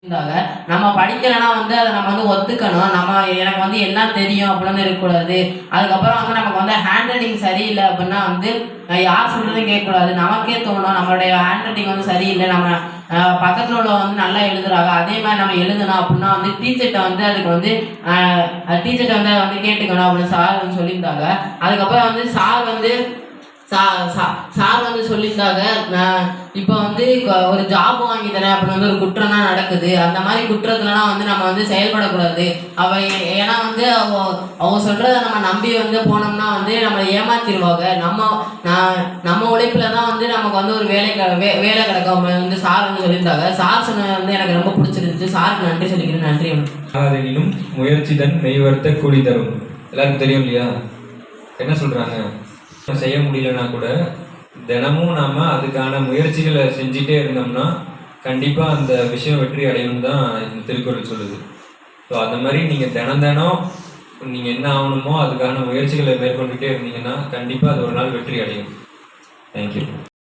இருந்தாங்க. நம்ம படிக்கலன்னா வந்து அத நம்ம வந்து ஒத்துக்கணும். எனக்கு வந்து எல்லாம் தெரியும் அப்படிலாம் இருக்கக்கூடாது. அதுக்கப்புறம் வந்து நமக்கு வந்து ஹேண்ட் ரைட்டிங் சரியில்ல அப்படின்னா வந்து யார் சொல்றதையும் கேட்கக்கூடாது. நமக்கே தோணும் நம்மளுடைய ஹேண்ட் ரைட்டிங் வந்து சரியில்ல. நம்ம பக்கத்துல உள்ளவங்க வந்து நல்லா எழுதுறாங்க. அதே மாரி நம்ம எழுதணும் அப்படின்னா வந்து டீச்சர்ட்ட வந்து அதுக்கு வந்து டீச்சர்ட்ட வந்து அத வந்து கேட்டுக்கணும் அப்படின்னு சார் வந்து சொல்லியிருந்தாங்க. அதுக்கப்புறம் வந்து சார் வந்து சா சா சார் வந்து சொல்லியிருந்தாங்க, இப்போ வந்து ஒரு ஜாப் வாங்கி தரேன் அப்படின்னு வந்து ஒரு குற்றம்லாம் நடக்குது. அந்த மாரி குற்றத்துலலாம் வந்து நம்ம வந்து செயல்படக்கூடாது. ஏன்னா வந்து அவங்க சொல்றத நம்ம நம்பி வந்து போனோம்னா வந்து நம்மள ஏமாத்திருவாங்க. நம்ம உழைப்புல தான் வந்து நமக்கு வந்து ஒரு வேலை கிடைக்கும் அப்படின்னு வந்து சார் வந்து சொல்லியிருந்தாங்க. சார் சொன்னது வந்து எனக்கு ரொம்ப பிடிச்சிருந்துச்சு. சாருக்கு நன்றி சொல்லிக்கிறேன். நன்றி. அதனினும் முயற்சிதன் மெய்வர்த்த கூலி தரும். எல்லாருக்கும் தெரியும் இல்லையா? என்ன சொல்றாங்க? செய்ய முடியலன்னா கூட தினமும் நாம அதுக்கான முயற்சிகளை செஞ்சுட்டே இருந்தோம்னா கண்டிப்பா அந்த விஷயம் வெற்றி அடையும் தான் இந்த திருக்குறள் சொல்லுது. ஸோ அந்த மாதிரி நீங்க தினம் நீங்க என்ன ஆகணுமோ அதுக்கான முயற்சிகளை மேற்கொண்டுட்டே இருந்தீங்கன்னா கண்டிப்பா அது ஒரு நாள் வெற்றி அடையும். தேங்க்யூ.